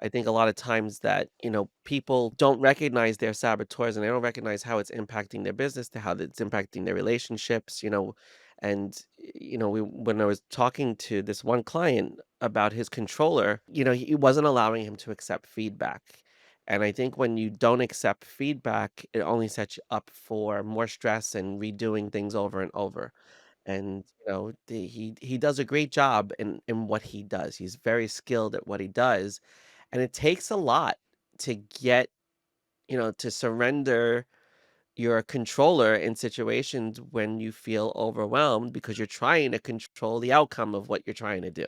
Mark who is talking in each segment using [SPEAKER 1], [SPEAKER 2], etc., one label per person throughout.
[SPEAKER 1] I think a lot of times that, people don't recognize their saboteurs and they don't recognize how it's impacting their business, to how it's impacting their relationships, and when I was talking to this one client about his controller, he wasn't allowing him to accept feedback. And I think when you don't accept feedback, it only sets you up for more stress and redoing things over and over. And he does a great job in what he does. He's very skilled at what he does, and it takes a lot to get, to surrender your controller in situations when you feel overwhelmed because you're trying to control the outcome of what you're trying to do.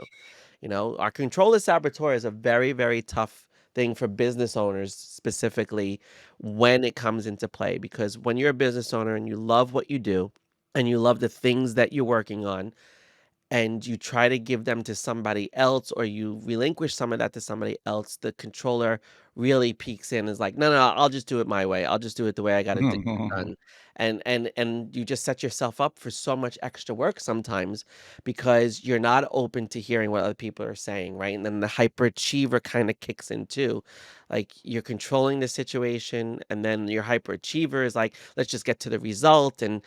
[SPEAKER 1] Our controller saboteur is a very, very tough thing for business owners specifically when it comes into play, because when you're a business owner and you love what you do and you love the things that you're working on, and you try to give them to somebody else or you relinquish some of that to somebody else, the controller really peeks in and is like, no, no, I'll just do it my way. I'll just do it the way I got it done. And you just set yourself up for so much extra work sometimes because you're not open to hearing what other people are saying, right? And then the hyperachiever kind of kicks in too. Like you're controlling the situation, and then your hyperachiever is like, let's just get to the result. And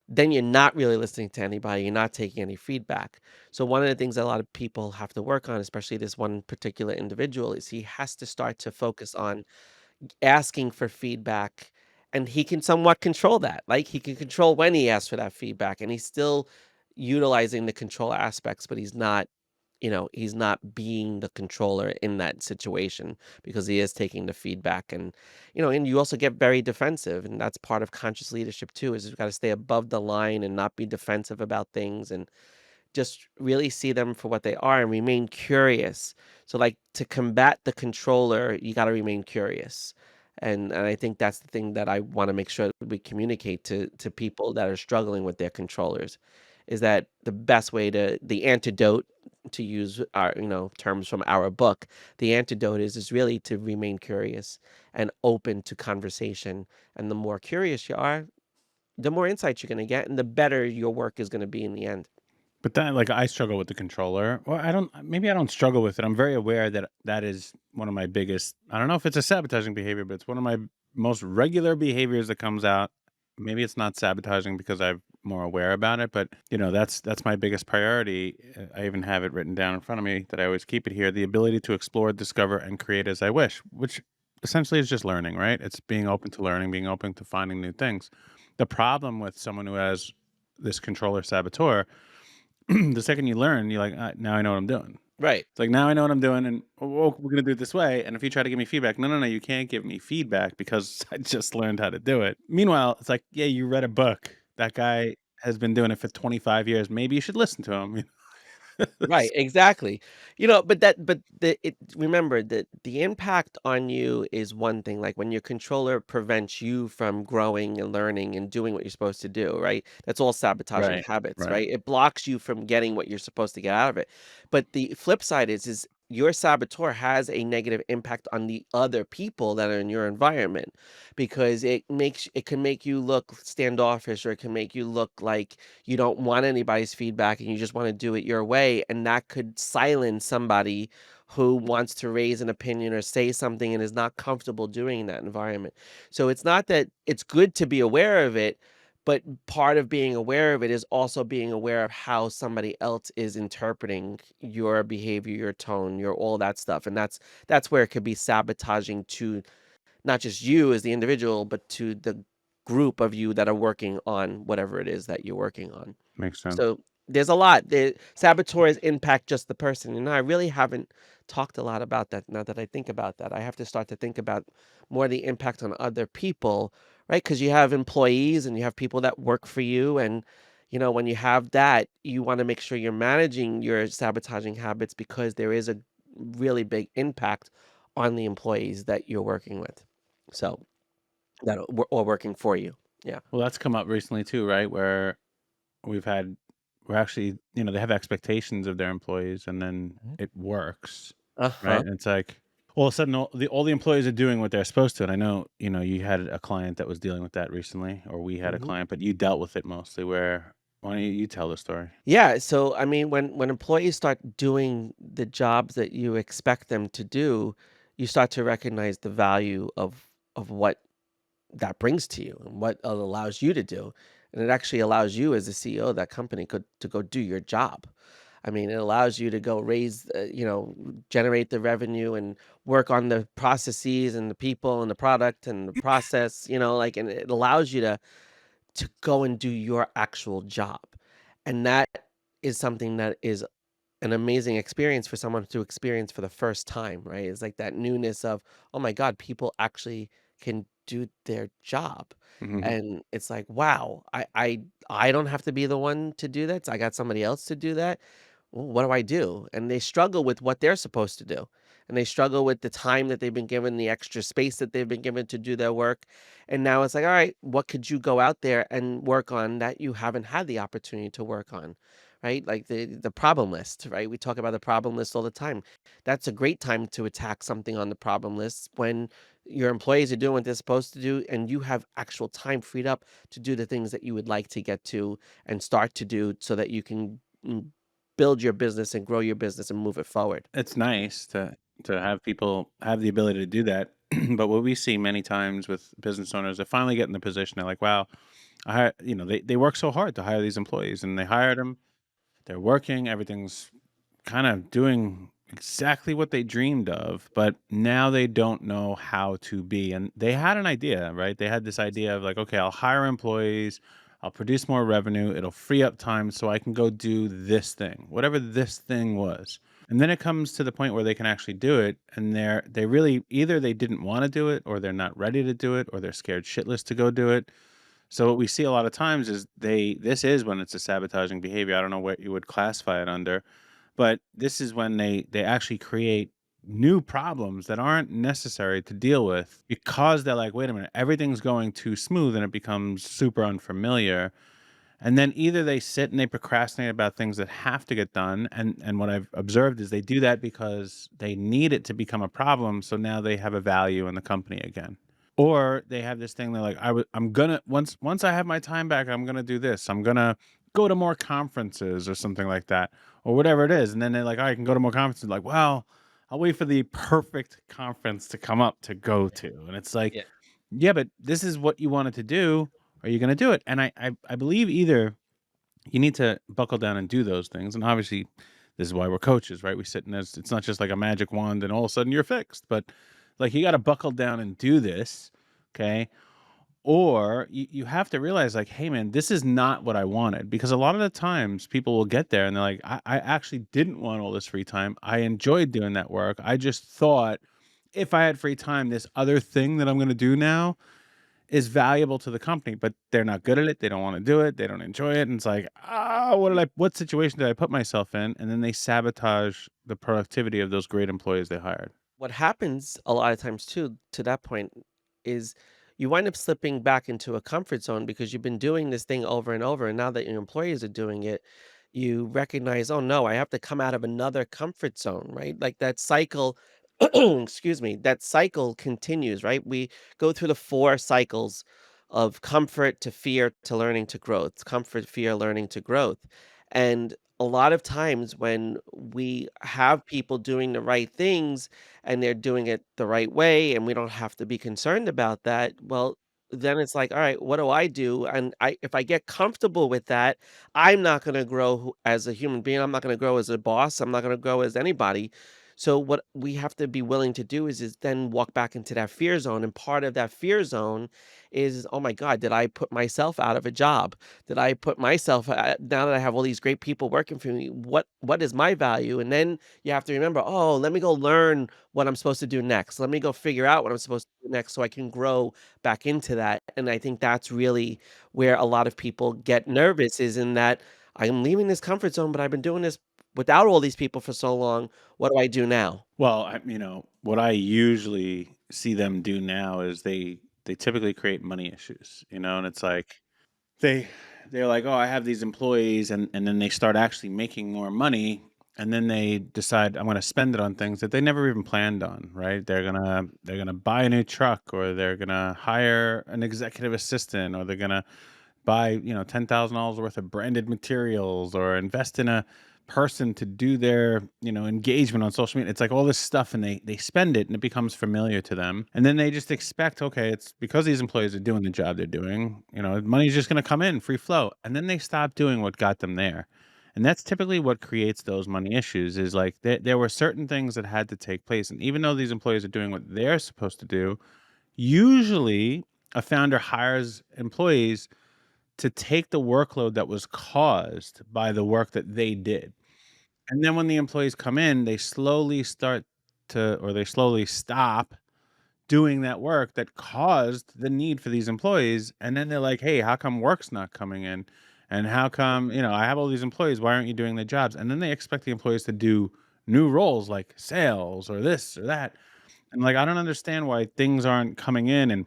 [SPEAKER 1] then you're not really listening to anybody, you're not taking any feedback. So one of the things that a lot of people have to work on, especially this one particular individual, is he has to start to focus on asking for feedback, and he can somewhat control that. Like he can control when he asks for that feedback, and he's still utilizing the control aspects, but he's not being the controller in that situation because he is taking the feedback. And you also get very defensive, and that's part of conscious leadership too, is you've got to stay above the line and not be defensive about things, and just really see them for what they are and remain curious. So, like, to combat the controller, you got to remain curious. And I think that's the thing that I want to make sure that we communicate to people that are struggling with their controllers, is that the best way to the antidote, to use our terms from our book, the antidote is really to remain curious and open to conversation. And the more curious you are, the more insights you're going to get, and the better your work is going to be in the end.
[SPEAKER 2] But then, like, I struggle with the controller. Well, I don't. Maybe I don't struggle with it. I'm very aware that that is one of my biggest. I don't know if it's a sabotaging behavior, but it's one of my most regular behaviors that comes out. Maybe it's not sabotaging because I'm more aware about it, but that's my biggest priority. I even have it written down in front of me that I always keep it here: the ability to explore, discover, and create as I wish, which essentially is just learning, right? It's being open to learning, being open to finding new things. The problem with someone who has this controller saboteur, the second you learn, you're like, now I know what I'm doing.
[SPEAKER 1] Right.
[SPEAKER 2] It's like, now I know what I'm doing, and we're gonna do it this way. And if you try to give me feedback, no, no, no, you can't give me feedback because I just learned how to do it. Meanwhile, it's like, yeah, you read a book. That guy has been doing it for 25 years. Maybe you should listen to him.
[SPEAKER 1] Right, exactly. But remember that the impact on you is one thing. Like when your controller prevents you from growing and learning and doing what you're supposed to do, right? That's all sabotaging
[SPEAKER 2] Right,
[SPEAKER 1] habits,
[SPEAKER 2] right.
[SPEAKER 1] right? It blocks you from getting what you're supposed to get out of it. But the flip side is your saboteur has a negative impact on the other people that are in your environment, because it can make you look standoffish, or it can make you look like you don't want anybody's feedback and you just want to do it your way, and that could silence somebody who wants to raise an opinion or say something and is not comfortable doing in that environment. So it's not that it's good to be aware of it, but part of being aware of it is also being aware of how somebody else is interpreting your behavior, your tone, your all that stuff. And that's where it could be sabotaging to not just you as the individual, but to the group of you that are working on whatever it is that you're working on.
[SPEAKER 2] Makes sense.
[SPEAKER 1] So there's a lot. The saboteurs impact just the person. And I really haven't talked a lot about that. Now that I think about that, I have to start to think about more the impact on other people, right? Because you have employees and you have people that work for you. And, when you have that, you want to make sure you're managing your sabotaging habits, because there is a really big impact on the employees that you're working with. So that or working for you. Yeah.
[SPEAKER 2] Well, that's come up recently too, right? Where we've had, we're actually, they have expectations of their employees, and then
[SPEAKER 1] Mhm.
[SPEAKER 2] it works, right?
[SPEAKER 1] Uh-huh.
[SPEAKER 2] And it's like, all of a sudden, all the employees are doing what they're supposed to. And I know, you had a client that was dealing with that recently, or we had a
[SPEAKER 1] Mhm.
[SPEAKER 2] client, but you dealt with it mostly. Where, why don't you tell the story?
[SPEAKER 1] Yeah, so I mean, when employees start doing the jobs that you expect them to do, you start to recognize the value of what that brings to you and what it allows you to do. And it actually allows you as the CEO of that company to go do your job. I mean, it allows you to go raise, generate the revenue and work on the processes and the people and the product and the process, like, and it allows you to go and do your actual job. And that is something that is an amazing experience for someone to experience for the first time, right? It's like that newness of, "Oh my god, people actually can do their job."
[SPEAKER 2] Mhm.
[SPEAKER 1] And it's like, "Wow, I don't have to be the one to do that. I got somebody else to do that. Well, what do I do?" And they struggle with what they're supposed to do. And they struggle with the time that they've been given, the extra space that they've been given to do their work. And now it's like, "All right, what could you go out there and work on that you haven't had the opportunity to work on?" Right? Like the problem list, right? We talk about the problem list all the time. That's a great time to attack something on the problem list when your employees are doing what they're supposed to do and you have actual time freed up to do the things that you would like to get to and start to do so that you can build your business and grow your business and move it forward.
[SPEAKER 2] It's nice to have people have the ability to do that, but what we see many times with business owners, they finally get in the position, they're like, "Wow, they work so hard to hire these employees, and they hired them. They're working, everything's kind of doing exactly what they dreamed of, but now they don't know how to be." And they had an idea, right? They had this idea of like, okay, I'll hire employees, I'll produce more revenue, it'll free up time so I can go do this thing, whatever this thing was. And then it comes to the point where they can actually do it, and they really either they didn't want to do it, or they're not ready to do it, or they're scared shitless to go do it. So what we see a lot of times is this is when it's a sabotaging behavior. I don't know what you would classify it under, but this is when they actually create new problems that aren't necessary to deal with because they're like, wait a minute, everything's going too smooth and it becomes super unfamiliar. And then either they sit and they procrastinate about things that have to get done. And what I've observed is they do that because they need it to become a problem. So now they have a value in the company again. Or they have this thing they're like, I'm gonna once I have my time back, I'm gonna do this. I'm gonna go to more conferences or something like that, or whatever it is. And then they're like, I can go to more conferences. Like, well, I'll wait for the perfect conference to come up to go to. And it's like,
[SPEAKER 1] Yeah.
[SPEAKER 2] yeah, but this is what you wanted to do. Are you gonna do it? And I believe either you need to buckle down and do those things. And obviously, this is why we're coaches, right? We sit and it's not just like a magic wand and all of a sudden you're fixed, but like you got to buckle down and do this. Okay. Or you have to realize, like, hey, man, this is not what I wanted. Because a lot of the times people will get there and they're like, I actually didn't want all this free time. I enjoyed doing that work. I just thought if I had free time, this other thing that I'm going to do now is valuable to the company, but they're not good at it. They don't want to do it. They don't enjoy it. And it's like, what situation did I put myself in? And then they sabotage the productivity of those great employees they hired.
[SPEAKER 1] What happens a lot of times too, to that point, is you wind up slipping back into a comfort zone because you've been doing this thing over and over. And now that your employees are doing it, you recognize, oh no, I have to come out of another comfort zone, right? Like that cycle, excuse me, that cycle continues, right? We go through the four cycles of comfort to fear to learning to growth, comfort, fear, learning to growth. And a lot of times when we have people doing the right things and they're doing it the right way and we don't have to be concerned about that, well, then it's like, all right, what do I do? And if I get comfortable with that, I'm not going to grow as a human being. I'm not going to grow as a boss. I'm not going to grow as anybody. So what we have to be willing to do is then walk back into that fear zone. And part of that fear zone is, oh my God, did I put myself out of a job? Did I put myself now that I have all these great people working for me, what is my value? And then you have to remember, oh, let me go learn what I'm supposed to do next. Let me go figure out what I'm supposed to do next so I can grow back into that. And I think that's really where a lot of people get nervous is in that I'm leaving this comfort zone, but I've been doing this without all these people for so long. What do I do now?
[SPEAKER 2] Well, what I usually see them do now is they typically create money issues, and it's like they they're like, "Oh, I have these employees," and then they start actually making more money, and then they decide, "I'm gonna spend it on things that they never even planned on," right? They're gonna buy a new truck, or they're gonna hire an executive assistant, or they're gonna buy, $10,000 worth of branded materials, or invest in a person to do their, engagement on social media. It's like all this stuff and they spend it and it becomes familiar to them. And then they just expect, okay, it's because these employees are doing the job they're doing, money's just going to come in free flow. And then they stop doing what got them there. And that's typically what creates those money issues is like there were certain things that had to take place. And even though these employees are doing what they're supposed to do, usually a founder hires employees to take the workload that was caused by the work that they did. And then when the employees come in, they slowly stop doing that work that caused the need for these employees. And then they're like, hey, how come work's not coming in? And how come, I have all these employees, why aren't you doing their jobs? And then they expect the employees to do new roles like sales or this or that. And like, I don't understand why things aren't coming in, and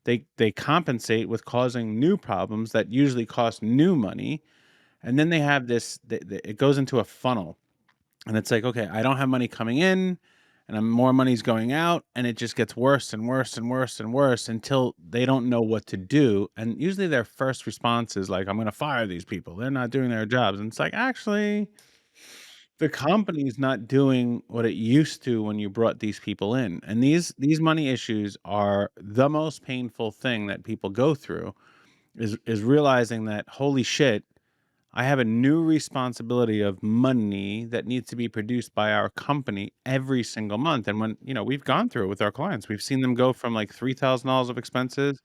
[SPEAKER 2] they compensate with causing new problems that usually cost new money. And then they have it goes into a funnel, and it's like, okay, I don't have money coming in, and more money's going out, and it just gets worse and worse and worse and worse until they don't know what to do. And usually their first response is like, I'm going to fire these people. They're not doing their jobs. And it's like, actually, the company's not doing what it used to when you brought these people in. And these money issues are the most painful thing that people go through is realizing that, holy shit, I have a new responsibility of money that needs to be produced by our company every single month. And when, we've gone through it with our clients, we've seen them go from like $3,000 of expenses.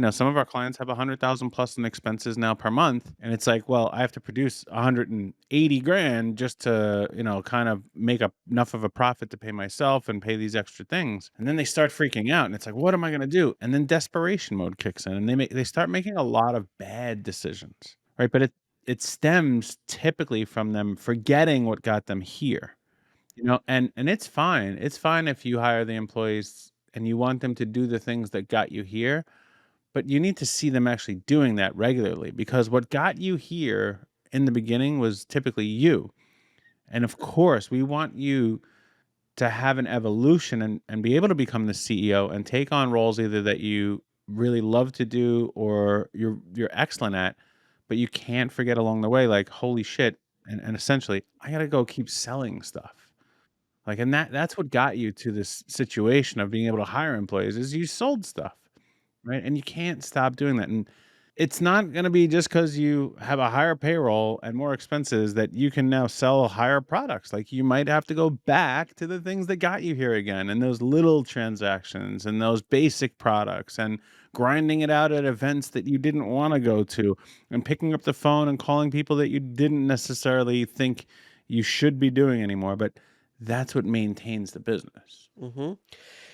[SPEAKER 2] Some of our clients have 100,000 plus in expenses now per month. And it's like, well, I have to produce 180 grand just to, kind of make up enough of a profit to pay myself and pay these extra things. And then they start freaking out and it's like, what am I going to do? And then desperation mode kicks in and they start making a lot of bad decisions. Right. But it stems typically from them forgetting what got them here. And it's fine. It's fine if you hire the employees and you want them to do the things that got you here, but you need to see them actually doing that regularly, because what got you here in the beginning was typically you. And of course, we want you to have an evolution and be able to become the CEO and take on roles either that you really love to do or you're excellent at, but you can't forget along the way, like, holy shit, and essentially, I gotta go keep selling stuff. Like, and that's what got you to this situation of being able to hire employees is you sold stuff. Right, and you can't stop doing that, and it's not gonna be just because you have a higher payroll and more expenses that you can now sell higher products. Like, you might have to go back to the things that got you here again, and those little transactions, and those basic products, and grinding it out at events that you didn't wanna go to, and picking up the phone and calling people that you didn't necessarily think you should be doing anymore, but that's what maintains the business.
[SPEAKER 1] Hmm.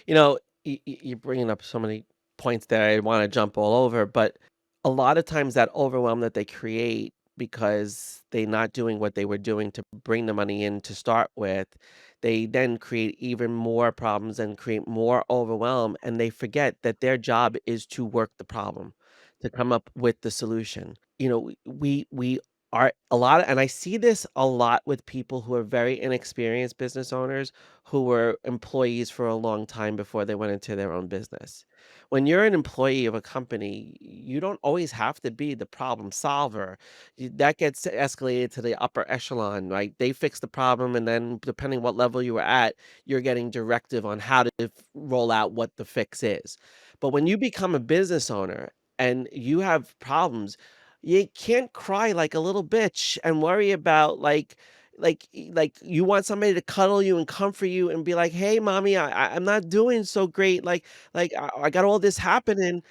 [SPEAKER 1] You know, you're bringing up so many points that I want to jump all over, but a lot of times that overwhelm that they create because they're not doing what they were doing to bring the money in to start with, they then create even more problems and create more overwhelm. And they forget that their job is to work the problem, to come up with the solution. We are a lot, and I see this a lot with people who are very inexperienced business owners who were employees for a long time before they went into their own business. When you're an employee of a company, you don't always have to be the problem solver. That gets escalated to the upper echelon, right? They fix the problem, and then depending what level you were at, you're getting directive on how to roll out what the fix is. But when you become a business owner and you have problems, you can't cry like a little bitch and worry about like you want somebody to cuddle you and comfort you and be like, "Hey, mommy, I'm not doing so great. I got all this happening."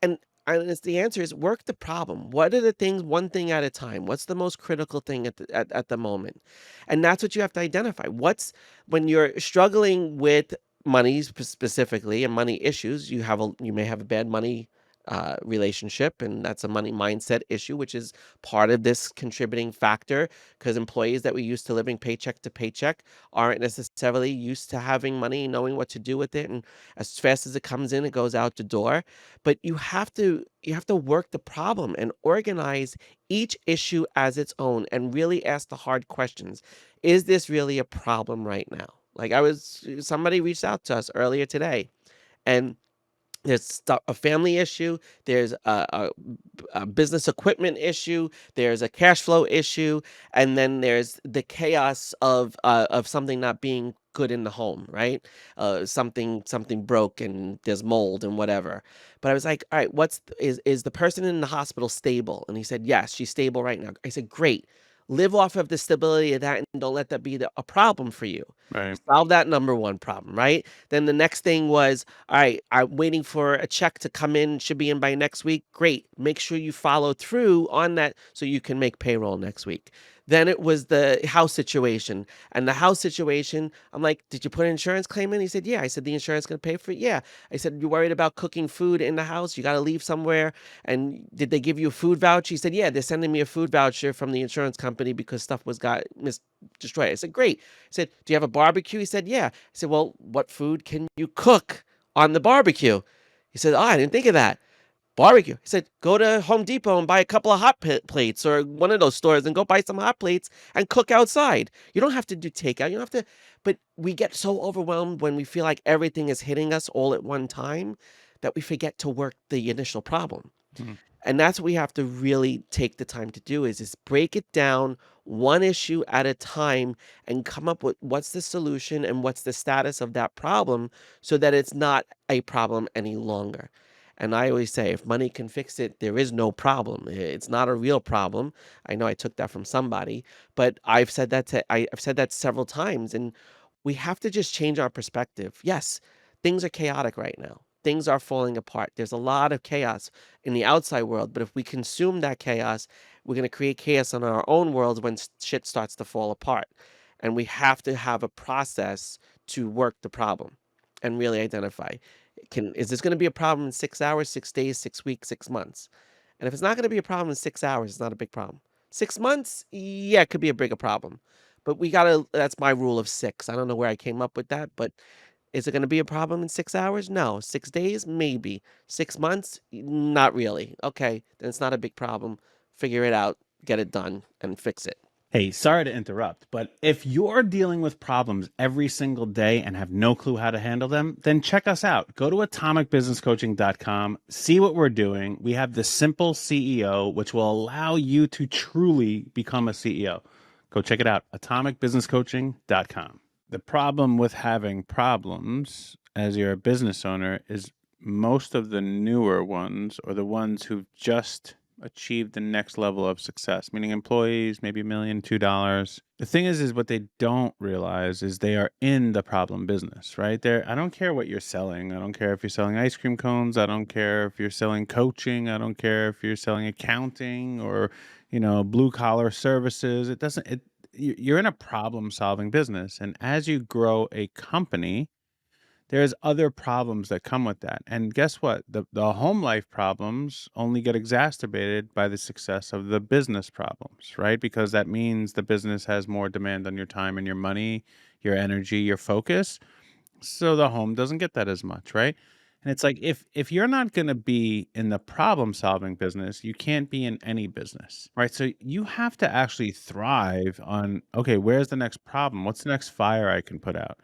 [SPEAKER 1] And it's the answer is work the problem. What are the things one thing at a time? What's the most critical thing at the moment? And that's what you have to identify. What's when you're struggling with money specifically and money issues, you may have a bad money relationship, and that's a money mindset issue, which is part of this contributing factor because employees that we used to living paycheck to paycheck aren't necessarily used to having money, knowing what to do with it, and as fast as it comes in, it goes out the door. But you have to work the problem and organize each issue as its own and really ask the hard questions. Is this really a problem right now? Somebody reached out to us earlier today, and There's a family issue, there's a business equipment issue, there's a cash flow issue, and then there's the chaos of something not being good in the home, right? Something broke and there's mold and whatever. But I was like, "All right, is the person in the hospital stable?" And he said, "Yes, she's stable right now." I said, "Great. Live off of the stability of that and don't let that be a problem for you." You
[SPEAKER 2] Right.
[SPEAKER 1] solve that number one problem, right? Then the next thing was, all right, I'm waiting for a check to come in, should be in by next week. Great. Make sure you follow through on that so you can make payroll next week. Then it was the house situation. And the house situation, I'm like, did you put an insurance claim in? He said, yeah. I said, the insurance going to pay for it? Yeah. I said, you worried about cooking food in the house? You got to leave somewhere. And did they give you a food voucher? He said, yeah, they're sending me a food voucher from the insurance company because stuff was got destroyed. I said, great. I said, do you have a barbecue? He said, yeah. I said, well, what food can you cook on the barbecue? He said, oh, I didn't think of that. Barbecue. He said, go to Home Depot and buy a couple of plates or one of those stores and go buy some hot plates and cook outside. You don't have to do takeout. You don't have to, but we get so overwhelmed when we feel like everything is hitting us all at one time that we forget to work the initial problem.
[SPEAKER 2] Mhm.
[SPEAKER 1] And that's what we have to really take the time to do is break it down one issue at a time and come up with what's the solution and what's the status of that problem so that it's not a problem any longer. And I always say, if money can fix it, there is no problem. It's not a real problem. I know I took that from somebody, but I've said that several times, and we have to just change our perspective. Yes, things are chaotic right now. Things are falling apart. There's a lot of chaos in the outside world, but if we consume that chaos, we're going to create chaos in our own world when shit starts to fall apart. And we have to have a process to work the problem and really identify, can is this going to be a problem in 6 hours, 6 days, 6 weeks, 6 months? And if it's not going to be a problem in 6 hours, it's not a big problem. 6 months, yeah, it could be a bigger problem. But we got to that's my rule of 6. I don't know where I came up with that, but is it gonna be a problem in 6 hours? No. 6 days? Maybe. 6 months? Not really. Okay, then it's not a big problem. Figure it out, get it done, and fix it.
[SPEAKER 2] Hey, sorry to interrupt, but if you're dealing with problems every single day and have no clue how to handle them, then check us out. Go to atomicbusinesscoaching.com, see what we're doing. We have the simple CEO, which will allow you to truly become a CEO. Go check it out, atomicbusinesscoaching.com. The problem with having problems as you're a business owner is most of the newer ones, or the ones who've just achieved the next level of success, meaning employees, maybe a million, $2. The thing is what they don't realize is they are in the problem business, right? There, I don't care what you're selling. I don't care if you're selling ice cream cones. I don't care if you're selling coaching. I don't care if you're selling accounting or, blue collar services. It doesn't, you're in a problem solving business. And as you grow a company, there's other problems that come with that. And guess what? The home life problems only get exacerbated by the success of the business problems, right? Because that means the business has more demand on your time and your money, your energy, your focus. So the home doesn't get that as much, right? And it's like if you're not going to be in the problem solving business, you can't be in any business, right? So you have to actually thrive on, okay, where's the next problem? What's the next fire I can put out?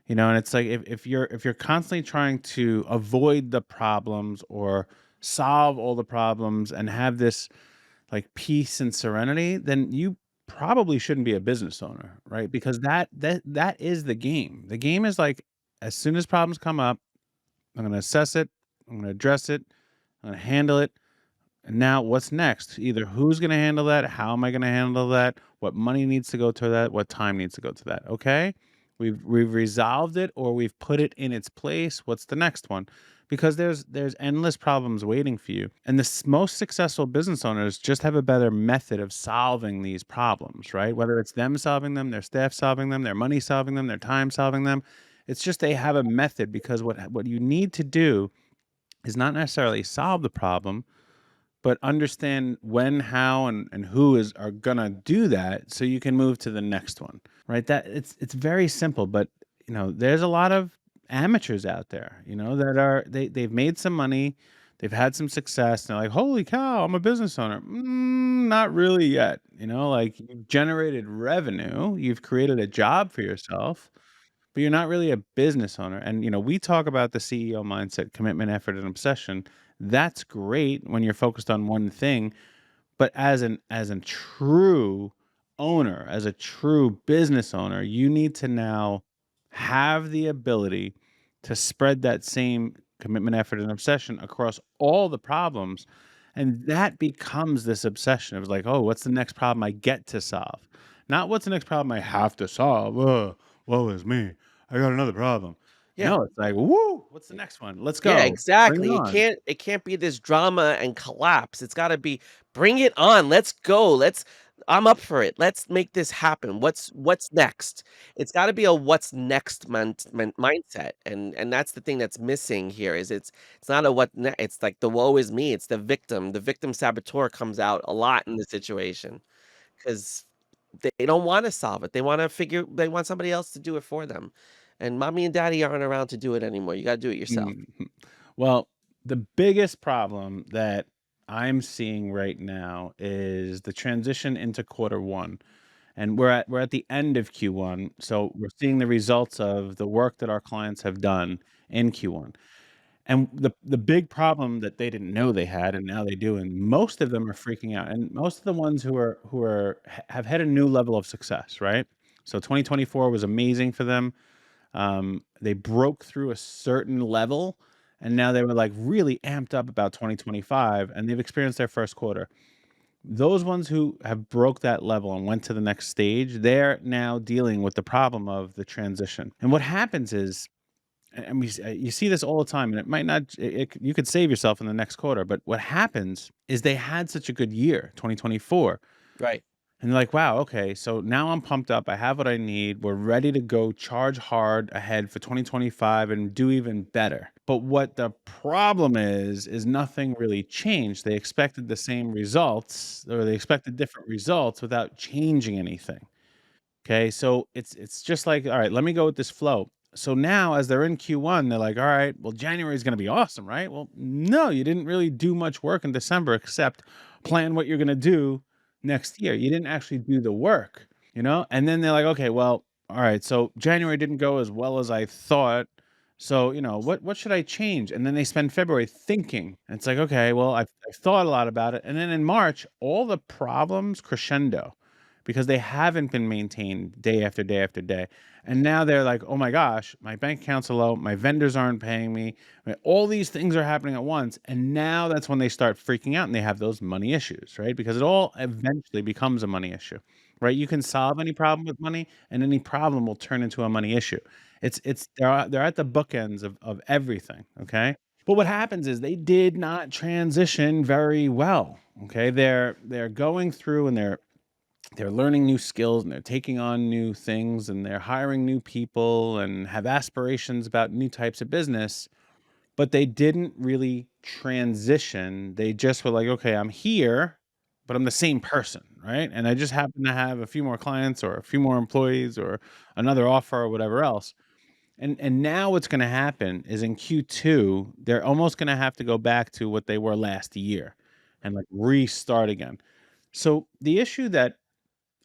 [SPEAKER 2] And it's like if you're constantly trying to avoid the problems or solve all the problems and have this like peace and serenity, then you probably shouldn't be a business owner, right? Because that is the game. The game is like, as soon as problems come up, I'm going to assess it, I'm going to address it, I'm going to handle it. And now what's next? Either who's going to handle that? How am I going to handle that? What money needs to go to that? What time needs to go to that? Okay? We've resolved it, or we've put it in its place. What's the next one? Because there's endless problems waiting for you. And the most successful business owners just have a better method of solving these problems, right? Whether it's them solving them, their staff solving them, their money solving them, their time solving them. It's just they have a method, because what you need to do is not necessarily solve the problem, but understand when, how, and who are gonna do that, so you can move to the next one, right? That it's very simple, but there's a lot of amateurs out there, that they've made some money, they've had some success, and they're like, holy cow, I'm a business owner. Not really yet. Like, you've generated revenue, you've created a job for yourself, but you're not really a business owner. And we talk about the CEO mindset, commitment, effort, and obsession. That's great when you're focused on one thing, but as a true owner, as a true business owner, you need to now have the ability to spread that same commitment, effort, and obsession across all the problems. And that becomes this obsession. It was like, oh, what's the next problem I get to solve? Not what's the next problem I have to solve. Woe is me. I got another problem.
[SPEAKER 1] Yeah.
[SPEAKER 2] No, it's like, woo, what's the next one? Let's
[SPEAKER 1] Yeah,
[SPEAKER 2] go. Bring it
[SPEAKER 1] exactly. It
[SPEAKER 2] on.
[SPEAKER 1] can't be this drama and collapse. It's gotta be, "Bring it on. Let's go. I'm up for it. Let's make this happen. What's next?" It's gotta be a what's next mindset, and that's the thing that's missing here is it's not a it's like the woe is me. It's the victim. The victim saboteur comes out a lot in the situation because they don't wanna solve it. They want somebody else to do it for them, and mommy and daddy aren't around to do it anymore. You gotta do it yourself.
[SPEAKER 2] Mhm. Well, the biggest problem that I'm seeing right now is the transition into quarter one. And we're at the end of Q1, so we're seeing the results of the work that our clients have done in Q1. And the big problem that they didn't know they had, and now they do, and most of them are freaking out. And most of the ones have had a new level of success, right? So 2024 was amazing for them. They broke through a certain level, and now they were like really amped up about 2025, and they've experienced their first quarter. Those ones who have broke that level and went to the next stage, they're now dealing with the problem of the transition. And what happens is, and you see this all the time, and it might not, you could save yourself in the next quarter, but what happens is they had such a good year, 2024,
[SPEAKER 1] Right.
[SPEAKER 2] and they're like, wow, okay, so now I'm pumped up. I have what I need. We're ready to go charge hard ahead for 2025 and do even better. But what the problem is nothing really changed. They expected the same results, or they expected different results without changing anything. Okay, so it's just like, all right, let me go with this flow. So now as they're in Q1, they're like, all right, well, January is going to be awesome, right? Well, no, you didn't really do much work in December except plan what you're going to do next year. You didn't actually do the work. And then they're like, okay, well, all right, so January didn't go as well as I thought. So, what should I change? And then they spend February thinking. And it's like, okay, well, I've thought a lot about it. And then in March, all the problems crescendo because they haven't been maintained day after day after day. And now they're like, oh my gosh, my bank accounts are low, my vendors aren't paying me. All these things are happening at once. And now that's when they start freaking out and they have those money issues, right? Because it all eventually becomes a money issue, right? You can solve any problem with money and any problem will turn into a money issue. They're at the bookends of everything. Okay. But what happens is they did not transition very well. Okay. They're going through and they're learning new skills and they're taking on new things and they're hiring new people and have aspirations about new types of business, but they didn't really transition. They just were like, okay, I'm here, but I'm the same person, right? And I just happen to have a few more clients or a few more employees or another offer or whatever else. And now what's going to happen is in Q2, they're almost going to have to go back to what they were last year and like restart again. So the issue that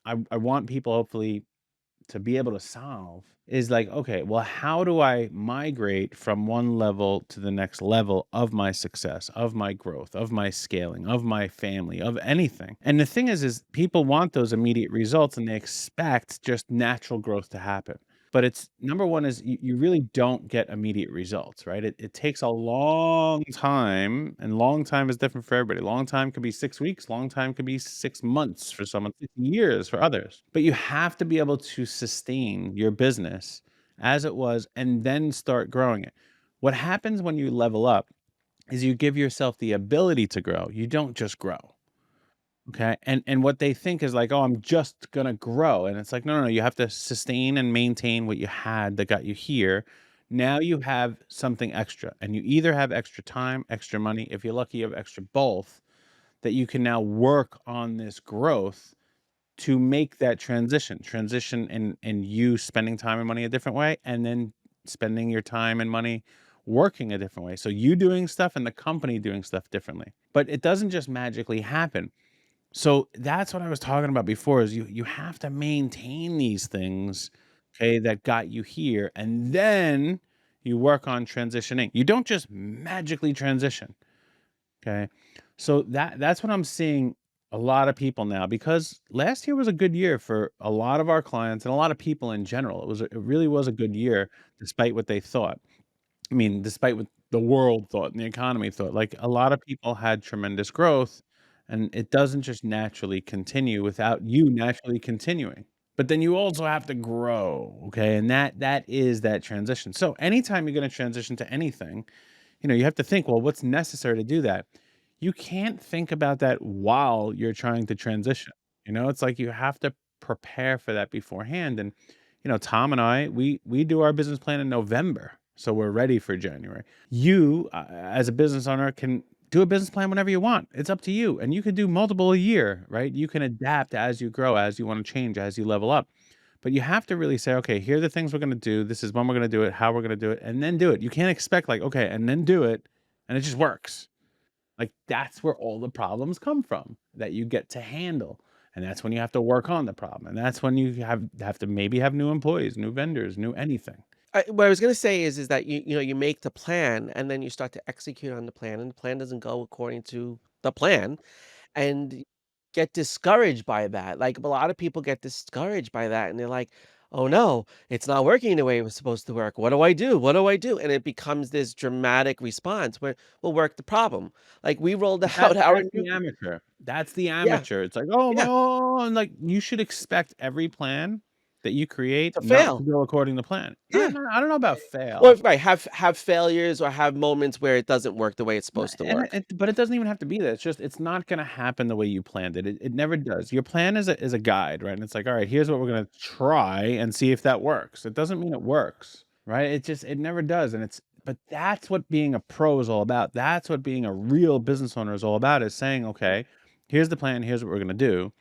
[SPEAKER 2] I want people hopefully to be able to solve is like, okay, well, how do I migrate from one level to the next level of my success, of my growth, of my scaling, of my family, of anything? And the thing is people want those immediate results and they expect just natural growth to happen. But it's number one is you really don't get immediate results, right? It takes a long time, and long time is different for everybody. Long time could be 6 weeks, long time could be 6 months for someone, 6 years for others. But you have to be able to sustain your business as it was and then start growing it. What happens when you level up is you give yourself the ability to grow. You don't just grow. Okay. And what they think is like, oh, I'm just gonna grow. And it's like, no, no, no, you have to sustain and maintain what you had that got you here. Now you have something extra. And you either have extra time, extra money. If you're lucky, you have extra both that you can now work on this growth to make that transition and you spending time and money a different way, and then spending your time and money working a different way. So you doing stuff and the company doing stuff differently. But it doesn't just magically happen. So that's what I was talking about before is you have to maintain these things okay, that got you here, and then you work on transitioning. You don't just magically transition, okay? So that's what I'm seeing a lot of people now, because last year was a good year for a lot of our clients and a lot of people in general. It really was a good year despite what they thought. I mean, despite what the world thought and the economy thought, like, a lot of people had tremendous growth, and it doesn't just naturally continue without you naturally continuing. But then you also have to grow, okay? And that is that transition. So anytime you're gonna transition to anything, you have to think, well, what's necessary to do that? You can't think about that while you're trying to transition. It's like you have to prepare for that beforehand. And Tom and I, we do our business plan in November, so we're ready for January. You, as a business owner, can do a business plan whenever you want. It's up to you, and you can do multiple a year, right? You can adapt as you grow, as you want to change, as you level up. But you have to really say, okay, here are the things we're going to do. This is when we're going to do it, how we're going to do it, and then do it. You can't expect, like, okay, and then do it, and it just works. Like, that's where all the problems come from that you get to handle. And that's when you have to work on the problem. And that's when you have to maybe have new employees, new vendors, new anything.
[SPEAKER 1] What I was gonna say is that you make the plan and then you start to execute on the plan, and the plan doesn't go according to the plan, and get discouraged by that. Like, a lot of people get discouraged by that, and they're like, "Oh, no, it's not working the way it was supposed to work. What do I do? What do I do?" And it becomes this dramatic response where we'll work the problem. Like, we rolled
[SPEAKER 2] But
[SPEAKER 1] out our
[SPEAKER 2] that's
[SPEAKER 1] new
[SPEAKER 2] the amateur. That's the
[SPEAKER 1] yeah,
[SPEAKER 2] amateur. It's like, "Oh my
[SPEAKER 1] yeah,
[SPEAKER 2] oh," and, like, you should expect every plan that you create
[SPEAKER 1] to
[SPEAKER 2] not to
[SPEAKER 1] fail.
[SPEAKER 2] go according to plan.
[SPEAKER 1] Yeah.
[SPEAKER 2] I don't know about
[SPEAKER 1] Or
[SPEAKER 2] fail.
[SPEAKER 1] right, have failures or have moments where it doesn't work the way it's
[SPEAKER 2] No,
[SPEAKER 1] supposed to
[SPEAKER 2] and
[SPEAKER 1] work.
[SPEAKER 2] but it doesn't even have to be that. It's just it's not gonna happen the way you planned it. It never does. Your plan is a guide, right? And it's like, all right, here's what we're gonna try and see if that works. It doesn't mean it works, right? It never does. And it's but that's what being a pro is all about. That's what being a real business owner is all about, is saying, okay, here's the plan, here's what we're gonna do.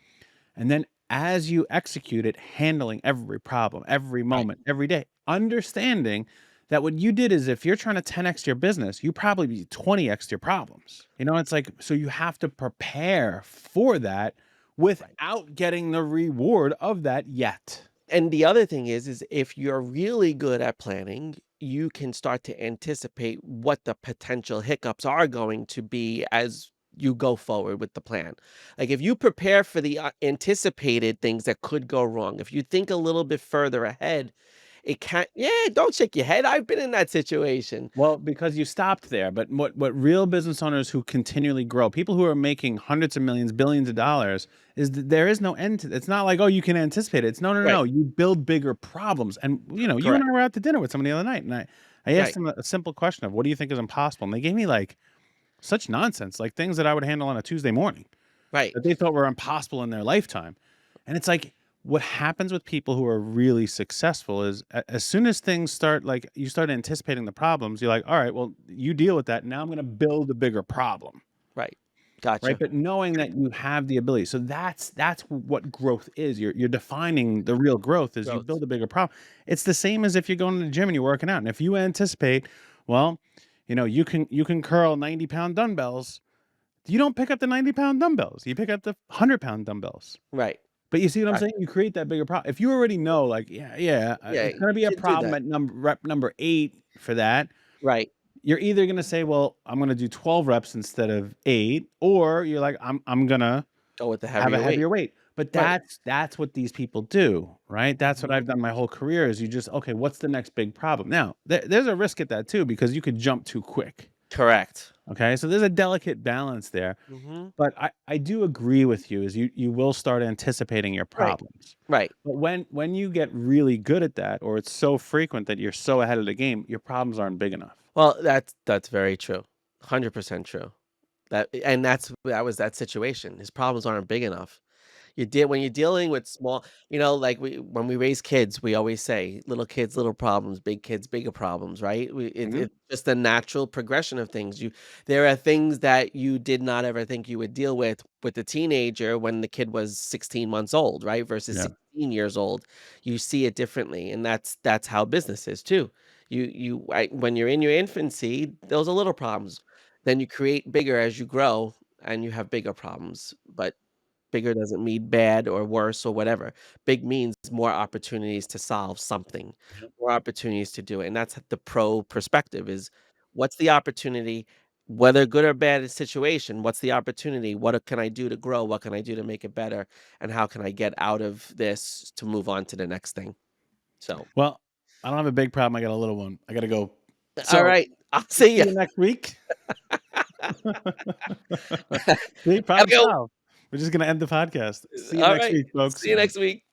[SPEAKER 2] And then as you execute it, handling every problem, every
[SPEAKER 1] Right.
[SPEAKER 2] moment, every day, understanding that what you did is, if you're trying to 10x your business, you probably be 20x your problems. It's like, so you have to prepare for that
[SPEAKER 1] Right.
[SPEAKER 2] without getting the reward of that yet.
[SPEAKER 1] And the other thing is if you're really good at planning, you can start to anticipate what the potential hiccups are going to be as you go forward with the plan. Like, if you prepare for the anticipated things that could go wrong, if you think a little bit further ahead, it can't, yeah, don't shake your head. I've been in that situation.
[SPEAKER 2] Well, because you stopped there, but what real business owners who continually grow, people who are making hundreds of millions, billions of dollars, is that there is no end to it. It's not like, oh, you can anticipate it. It's no, no, no,
[SPEAKER 1] Right.
[SPEAKER 2] no. You build bigger problems. And you and
[SPEAKER 1] Correct.
[SPEAKER 2] I were out to dinner with somebody the other night, and I asked
[SPEAKER 1] Right.
[SPEAKER 2] them a simple question of, what do you think is impossible? And they gave me, like, such nonsense, like things that I would handle on a Tuesday morning
[SPEAKER 1] Right.
[SPEAKER 2] that they thought were impossible in their lifetime. And it's like, what happens with people who are really successful is, as soon as things start, like, you start anticipating the problems, you're like, all right, well, you deal with that. Now I'm going to build a bigger problem.
[SPEAKER 1] Right.
[SPEAKER 2] Right.
[SPEAKER 1] Gotcha.
[SPEAKER 2] But knowing that you have the ability. So that's what growth is. You're defining the real growth is you
[SPEAKER 1] Growth.
[SPEAKER 2] build a bigger problem. It's the same as if you're going to the gym and you're working out. And if you anticipate, well, you can curl 90-pound dumbbells, you don't pick up the 90-pound dumbbells. You pick up the 100-pound dumbbells.
[SPEAKER 1] Right.
[SPEAKER 2] But you see what I'm saying?
[SPEAKER 1] Gotcha.
[SPEAKER 2] You create that bigger problem. If you already know, like, yeah, yeah,
[SPEAKER 1] Yeah.
[SPEAKER 2] it's gonna
[SPEAKER 1] You
[SPEAKER 2] be a
[SPEAKER 1] can do
[SPEAKER 2] problem
[SPEAKER 1] that.
[SPEAKER 2] at rep number 8 for that,
[SPEAKER 1] Right.
[SPEAKER 2] you're either gonna say, "Well, I'm gonna do 12 reps instead of 8," or you're like, I'm gonna
[SPEAKER 1] Go with the
[SPEAKER 2] have a
[SPEAKER 1] heavier weight.
[SPEAKER 2] heavier weight. But
[SPEAKER 1] Right.
[SPEAKER 2] that's what these people do, right? That's what
[SPEAKER 1] Mhm.
[SPEAKER 2] I've done my whole career, is you just, "Okay, what's the next big problem?" Now, there's a risk at that too, because you could jump too quick,
[SPEAKER 1] Correct.
[SPEAKER 2] okay? So there's a delicate balance there.
[SPEAKER 1] Mhm.
[SPEAKER 2] But I do agree with you, is you will start anticipating your
[SPEAKER 1] Right.
[SPEAKER 2] problems.
[SPEAKER 1] Right.
[SPEAKER 2] But when you get really good at that, or it's so frequent that you're so ahead of the game, your problems aren't big enough.
[SPEAKER 1] Well, that's very true. 100% true. That was that situation. His problems aren't big enough. You deal when you're dealing with small, like when we raise kids, we always say, little kids, little problems, big kids, bigger problems, right?
[SPEAKER 2] Mhm.
[SPEAKER 1] It's just a natural progression of things. There are things that you did not ever think you would deal with the teenager when the kid was 16 months old, right? Versus
[SPEAKER 2] Yeah.
[SPEAKER 1] 16 years old. You see it differently. And that's how business is too. When you're in your infancy, those are little problems. Then you create bigger as you grow and you have bigger problems. But Bigger doesn't mean bad or worse or whatever. Big means more opportunities to solve something,
[SPEAKER 2] Yep.
[SPEAKER 1] more opportunities to do it, and that's the pro perspective is, what's the opportunity, whether good or bad situation, what's the opportunity? What can I do to grow? What can I do to make it better? And how can I get out of this to move on to the next thing? So,
[SPEAKER 2] Well, I don't have a big problem. I got a little one. I gotta go.
[SPEAKER 1] all
[SPEAKER 2] So
[SPEAKER 1] right, I'll
[SPEAKER 2] see
[SPEAKER 1] see ya.
[SPEAKER 2] you next week. See,
[SPEAKER 1] Gotta
[SPEAKER 2] problem
[SPEAKER 1] go.
[SPEAKER 2] solved. We're just gonna end the podcast. See you
[SPEAKER 1] All
[SPEAKER 2] next
[SPEAKER 1] right,
[SPEAKER 2] week, folks.
[SPEAKER 1] see you next week.